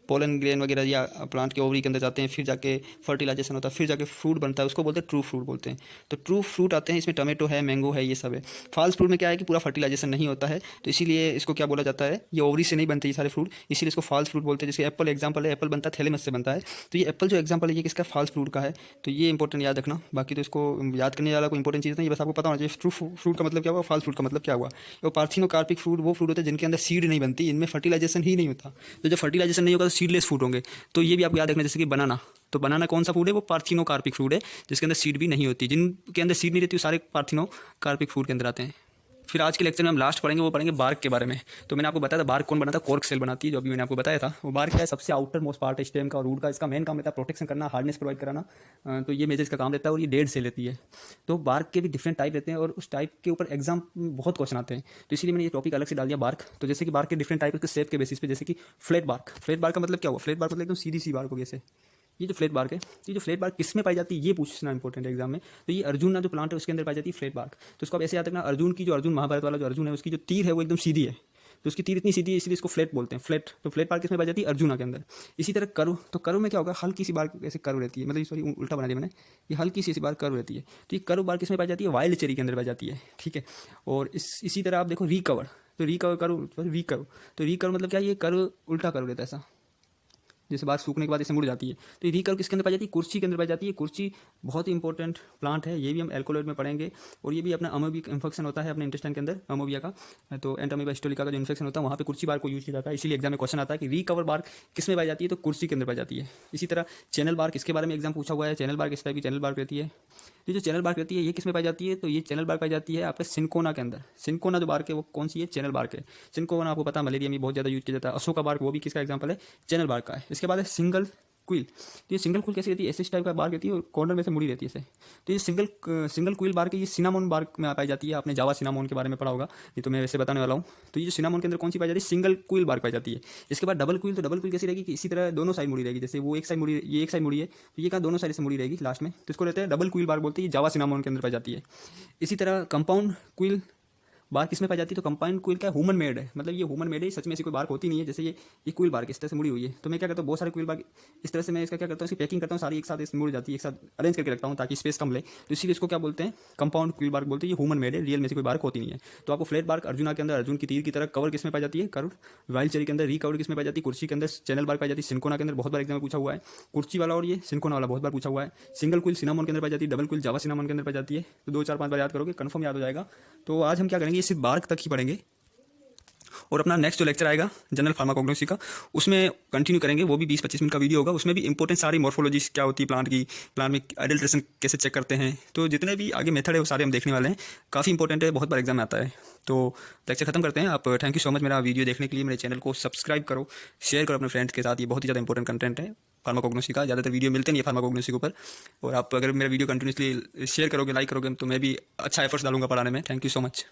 पोलन ग्रेन वगैरह या प्लांट के ओवरी के अंदर जाते हैं, फिर जाके फर्टिलाइजेशन होता है, फिर जाके फ्रूट बनता है, उसको बोलते हैं ट्रू फ्रूट बोलते हैं। तो ट्रू फ्रूट आते हैं, इसमें टमेटो है, मैंगो है, ये सब है। फॉल्स फ्रूट में क्या है कि पूरा फर्टिलाइजेशन नहीं होता है, तो इसीलिए इसको क्या बोला जाता है? ये ओवरी से नहीं बनते ये सारे फ्रूट, इसीलिए इसको फॉल्स फ्रूट बोलते हैं। जैसे एप्पल एग्जाम्पल है, एप्पल बनता है थैलेमस से बनता है। तो ये एप्पल जो एग्जाम्पल है, ये किसका? फॉल्स फ्रूट का है। तो ये इंपॉर्टेंट याद रखना। बाकी तो इसको याद करने वाला कोई इंपॉर्टेंट चीज़ नहीं, बस आपको पता होना चाहिए ट्रू फ्रूट का मतलब क्या हुआ, फॉल्स फ्रूट का मतलब क्या हुआ। वो पार्थिनोकार्पिक फ्रूट वो फ्रूट होते हैं जिनके अंदर सीड नहीं बनती, इनमें फर्टिलाइजेशन ही नहीं होता। तो जब फर्टिलाइजेशन नहीं होगा तो सीडलेस फ्रूट होंगे। तो ये भी आपको याद रखना, जैसे कि बनाना, तो बनाना कौन सा फूड है? वो पार्थिनोकार्पिक फ्रूट है, जिसके अंदर सीड भी नहीं होती। जिनके अंदर सीड नहीं रहती वो सारे पार्थिनोकार्पिक फ्रूट के अंदर आते हैं। फिर आज के लेक्चर में हम लास्ट पढ़ेंगे, वो पढ़ेंगे बार्क के बारे में। तो मैंने आपको बताया था बार्क कौन बनाता है? कॉर्क सेल बनाती है, जो अभी मैंने आपको बताया था। वो बार्क क्या है? सबसे आउटर मोस्ट पार्ट है स्टेम का और रूट का। इसका मेन काम रहता है प्रोटेक्शन करना, हार्डनेस प्रोवाइड कराना। तो ये मेजर इसका काम रहता है, और ये डेड सेल रहती है। तो बार्क के भी डिफरेंट टाइप रहते हैं, और उस टाइप के ऊपर एग्जाम बहुत क्वेश्चन आते हैं। तो इसलिए मैंने ये टॉपिक अलग से डाल दिया बार्क। तो जैसे कि बार्क के डिफरेंट टाइप, उसके शेप के बेसिस पे, जैसे कि फ्लैट बार्क। फ्लैट बार्क का मतलब क्या हुआ? फ्लैट बार्क मतलब एकदम सीधी सी बार्क होगी ऐसे। ये जो फ्लैट बार्क है, तो ये जो फ्लैट बार्क किस में पाई जाती है, ये पूछना इंपॉर्टेंट है एग्जाम में। तो ये अर्जुन ना जो प्लांट है उसके अंदर पाई जाती है फ्लैट बार्क। तो उसको आप ऐसे याद रखना, अर्जुन की जो अर्जुन महाभारत वाला जो अर्जुन है, उसकी जो तीर है वो एकदम सीधी है। तो उसकी तीर इतनी सीधी है इसलिए इसको फ्लैट बोलते हैं, फ्लैट। तो फ्लैट बार किस में पाई जाती है? अर्जुना के अंदर। इसी तरह कर्व, तो कर्व में क्या होगा? हल्की सी बार ऐसे कर्व रहती है, मतलब सॉरी उल्टा बना दिया मैंने, ये हल्की सी बार कर्व रहती है। तो ये कर्व बार किस में पाई जाती है? वाइल्ड चेरी के अंदर पाई जाती है, ठीक है। और इसी तरह आप देखो रिकवर, तो रिकवर कर्व, रिकर्व, तो रिकर्व मतलब क्या? ये कर्व उल्टा कर्व रहता है ऐसा, जैसे बार सूखने के बाद इसे मुड़ जाती है। तो ये रिकर्व किसके अंदर पाई जाती है? कुर्सी के अंदर पाई जाती है। कुर्सी बहुत ही इंपॉर्टेंट प्लांट है, ये भी हम एल्कोलॉइड में पढ़ेंगे। और ये भी अपना अमोबिक इन्फेक्शन होता है अपने इंटेस्टाइन के अंदर, अमोबिया का, तो एंटामीबा हिस्टोलिका का जो इन्फेक्शन होता है वहाँ पे कुर्सी बार को यूज किया जाता है। इसीलिए एग्जाम में क्वेश्चन आता है कि रिकवर बार किस में पाई जाती है? तो कुर्सी के अंदर पाई जाती है। इसी तरह चैनल बार, किसके बारे में एग्जाम पूछा हुआ है? चैनल बार किस टाइप की चैनल बार रहती है? ये जो चैनल बार रहती है ये किस में पाई जाती है? तो ये चैनल बार पाई जाती है आपके सिंकोना के अंदर। सिंकोना जो बार के वो कौन सी है? चैनल बार के। सिंकोना आपको पता है मलेरिया में बहुत ज़्यादा यूज किया जाता है। अशोका बार वो भी किसका एग्जाम्पल है? चैनल बार का है। इसके बाद है सिंगल क्विल। तो ये सिंगल क्विल कैसी रहती है? ऐसे टाइप का बार रहती है और कॉर्नर में से मुड़ी रहती है इसे। तो ये सिंगल क्विल बार के ये सिनामोन बार में पाई जाती है। आपने जावा सिनामोन के बारे में पढ़ा होगा, ये तो मैं वैसे बताने वाला हूँ। तो ये जो सिनामोन के अंदर कौन सी पाई जाती है? सिंगल क्विल बार पाई जाती है। इसके बाद डबल क्विल, तो डबल क्विल कैसी रहेगी कि इसी तरह दोनों साइड मुड़ी रहेगी, जैसे वो एक साइड मुड़ी, ये एक साइड मुड़ी है, तो ये कहाँ दोनों साइड से मुड़ी रहेगी लास्ट में, तो इसको रहते हैं डबल क्विल बार बोलते हैं। ये जावा सिनामोन के अंदर पाई जाती है। इसी तरह कंपाउंड क्विल बार किस में पाई जाती है? तो कंपाउंड क्विल क्या है? ह्यूमन मेड है, मतलब ये ह्यूमन मेड है, सच में ऐसी कोई बार होती नहीं है। जैसे ये क्विल बार किस तरह से मुड़ी हुई है, तो मैं क्या करता हूँ बहुत सारे क्विल बार इस तरह से मैं इसका क्या करता हूँ, इसकी पैकिंग करता हूँ, सारी एक साथ इसमें मुड़ जाती है, एक साथ अरेंज करके रखता हूँ ताकि स्पेस कम ले। तो इसीलिए इसको क्या बोलते हैं? कंपाउंड क्विल बार बोलते हैं। ये ह्यूमन मेड है, रियल में से कोई बार होती नहीं है। तो आपको फ्लैट बार अर्जुना के अंदर अर्जुन की तीर की तरह कवर किस में पाई जाती है? कर्व। वाइल्ड चेरी के अंदर रिकवर किस में पाई जाती है? कुर्सी के अंदर। चैनल बार पाई जाती है सिंकोना के अंदर, बहुत बार एग्जाम में पूछा हुआ है। कुर्सी वाला और ये सिंकोना वाला बहुत बार पूछा हुआ है। सिंगल क्विल सिनामोन के अंदर पाई जाती है, डबल क्विल जावा सिनामोन के अंदर पाई जाती है। तो 2 4 5 बार याद करोगे कन्फर्म याद हो जाएगा। तो आज हम क्या करेंगे, ये सिर्फ बार तक ही पढ़ेंगे और अपना नेक्स्ट जो लेक्चर आएगा जनरल फार्माकोग्नोसी का उसमें कंटिन्यू करेंगे। वो भी 20-25 मिनट का वीडियो होगा। उसमें भी इंपॉर्टेंट सारी मॉर्फोलॉजी क्या होती है प्लांट की, प्लांट में एडल्ट्रेशन कैसे चेक करते हैं, तो जितने भी आगे मेथड है वो सारे हम देखने वाले हैं। काफ़ी इंपॉर्टेंट है, बहुत बार एग्जाम में आता है। तो लेक्चर खत्म करते हैं। आप थैंक यू सो मच मेरा वीडियो देखने के लिए। मेरे चैनल को सब्सक्राइब करो, शेयर करो अपने फ्रेंड्स के साथ। ये बहुत ही ज़्यादा इंपॉर्टेंट कंटेंट है फार्माकोग्नोसी का। ज़्यादातर वीडियो मिलते नहीं है फार्माकोग्नोसी के ऊपर। और आप अगर मेरा वीडियो कंटिन्यूसली शेयर करोगे, लाइक करोगे, तो मैं भी अच्छा एफर्ट्स डालूंगा पढ़ाने में। Thank you so much.